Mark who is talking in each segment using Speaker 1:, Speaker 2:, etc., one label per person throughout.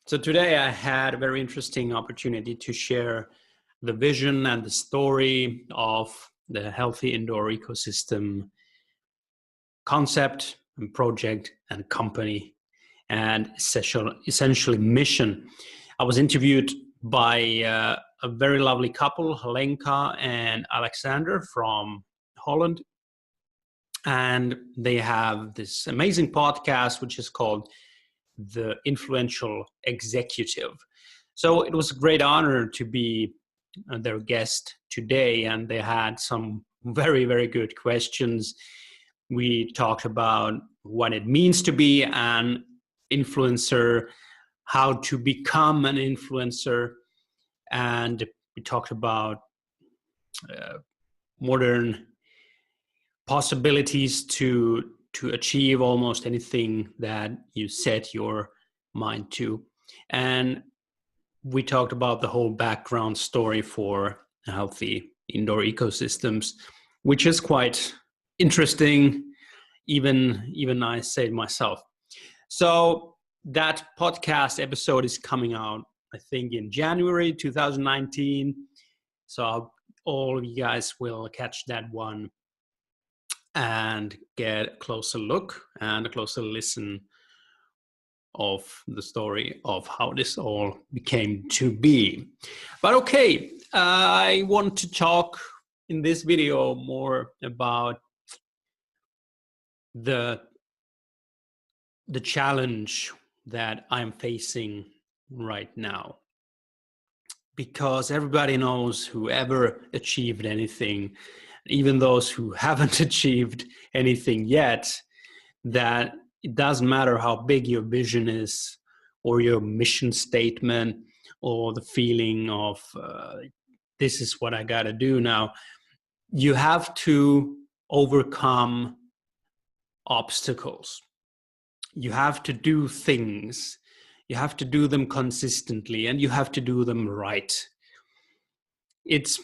Speaker 1: So today I had a very interesting opportunity to share the vision and the story of the healthy indoor ecosystem concept and project and company and essentially mission. I was interviewed by a very lovely couple, Helenka and Alexander from Holland. And they have this amazing podcast, which is called The Influential Executive. So it was a great honor to be their guest today, and they had some very, very good questions. We talked about what it means to be an influencer, how to become an influencer, and we talked about modern possibilities to achieve almost anything that you set your mind to. And we talked about the whole background story for healthy indoor ecosystems, which is quite interesting. Even I say it myself. So that podcast episode is coming out, I think, in January 2019. So all of you guys will catch that one and get a closer look and a closer listen of the story of how this all became to be. But okay, I want to talk in this video more about the challenge that I'm facing right now. Because everybody knows whoever achieved anything, even those who haven't achieved anything yet, that it doesn't matter how big your vision is or your mission statement or the feeling of this is what I got to do now. You have to overcome obstacles. You have to do things. You have to do them consistently, and you have to do them right. It's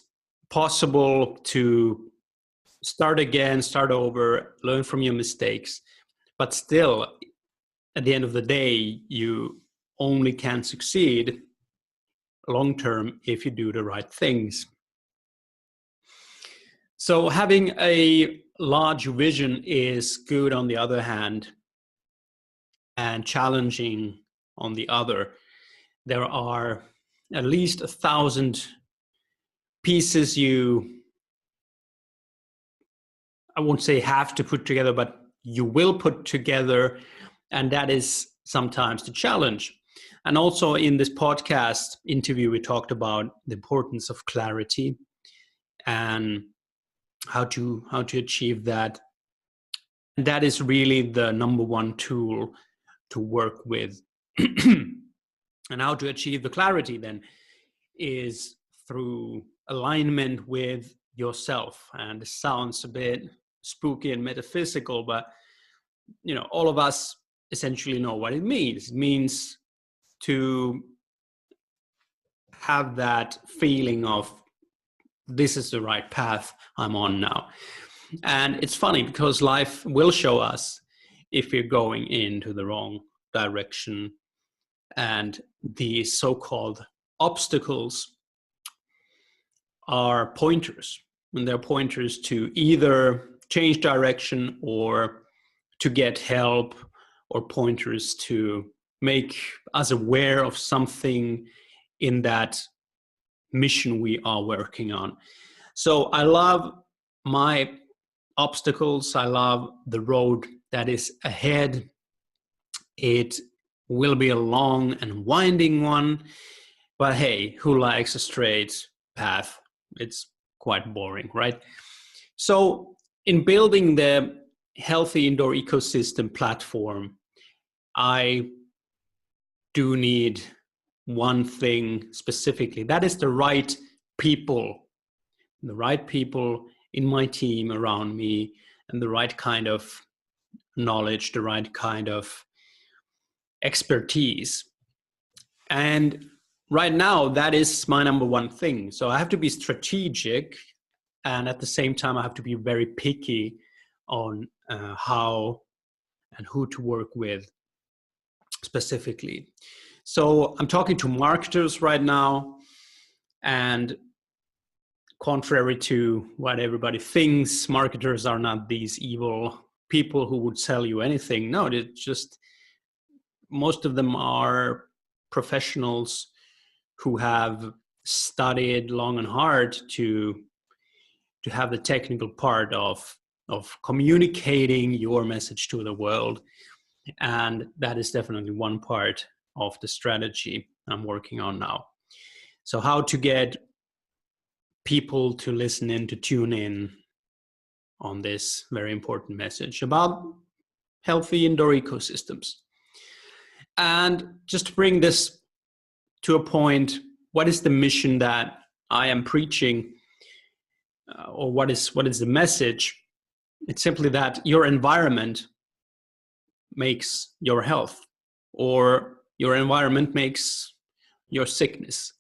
Speaker 1: possible to start again, start over, learn from your mistakes, but still, at the end of the day, you only can succeed long term if you do the right things. So having a large vision is good on the other hand, and challenging on the other. There are at least 1,000 pieces I won't say have to put together, but you will put together, and that is sometimes the challenge. And also in this podcast interview, we talked about the importance of clarity and how to achieve that. And that is really the number one tool to work with. And how to achieve the clarity then is through alignment with yourself. And it sounds a bit spooky and metaphysical, but all of us essentially know what it means. It means to have that feeling of this is the right path I'm on now. And it's funny because life will show us if you're going into the wrong direction. And the so-called obstacles are pointers. And they're pointers to either change direction or to get help, or pointers to make us aware of something in that mission we are working on. So I love my obstacles. I love the road that is ahead. It will be a long and winding one, but hey, who likes a straight path? It's quite boring, right? So in building the healthy indoor ecosystem platform, I do need one thing specifically. That is the right people in my team around me, and the right kind of knowledge, the right kind of expertise. And right now, that is my number one thing. So I have to be strategic, and at the same time, I have to be very picky on how and who to work with specifically. So I'm talking to marketers right now, and contrary to what everybody thinks, marketers are not these evil people who would sell you anything. No, it's just most of them are professionals who have studied long and hard to have the technical part of communicating your message to the world. And that is definitely one part of the strategy I'm working on now. So how to get people to listen in, to tune in on this very important message about healthy indoor ecosystems. And just to bring this to a point, what is the mission that I am preaching, or what is the message? It's simply that your environment makes your health, or your environment makes your sickness.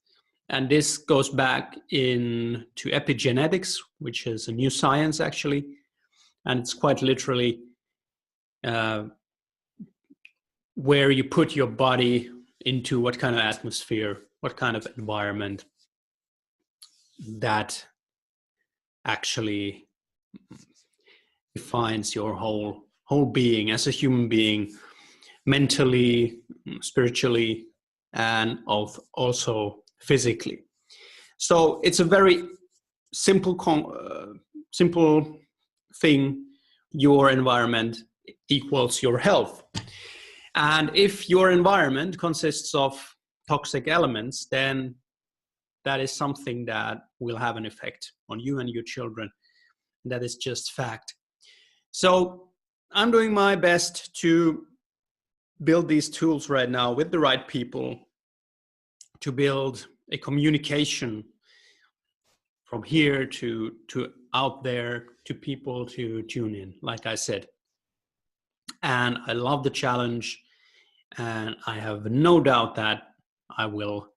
Speaker 1: And this goes back into epigenetics, which is a new science actually, and it's quite literally where you put your body into what kind of atmosphere, what kind of environment that actually defines your whole being as a human being, mentally, spiritually, and also physically. So it's a very simple thing. Your environment equals your health. And if your environment consists of toxic elements, then that is something that will have an effect on you and your children. That is just fact. So I'm doing my best to build these tools right now with the right people, to build a communication from here to out there, to people to tune in, like I said. And I love the challenge, and I have no doubt that I will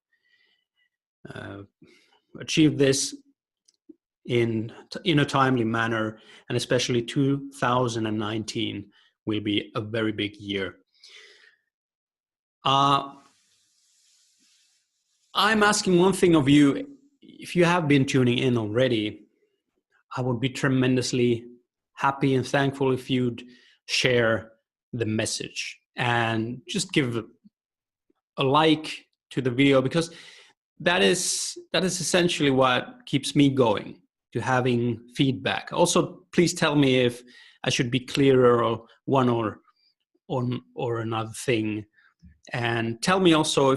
Speaker 1: achieve this in a timely manner, and especially 2019 will be a very big year. I'm asking one thing of you. If you have been tuning in already, I would be tremendously happy and thankful if you'd share the message and just give a like to the video, because that is essentially what keeps me going, to having feedback. Also, please tell me if I should be clearer or one or another thing, and tell me also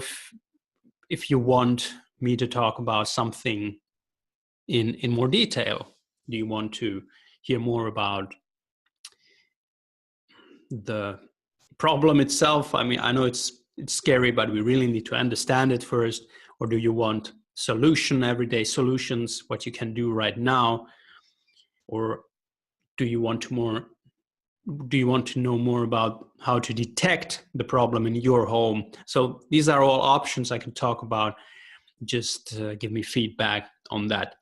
Speaker 1: if you want me to talk about something in more detail. Do you want to hear more about the problem itself? I mean, I know it's scary, but we really need to understand it first. Or do you want everyday solutions, what you can do right now? Or do you want to know more about how to detect the problem in your home? So these are all options I can talk about. Just give me feedback on that.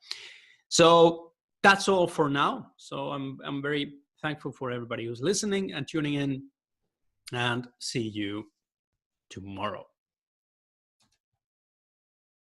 Speaker 1: So that's all for now. So I'm very thankful for everybody who's listening and tuning in, and see you tomorrow.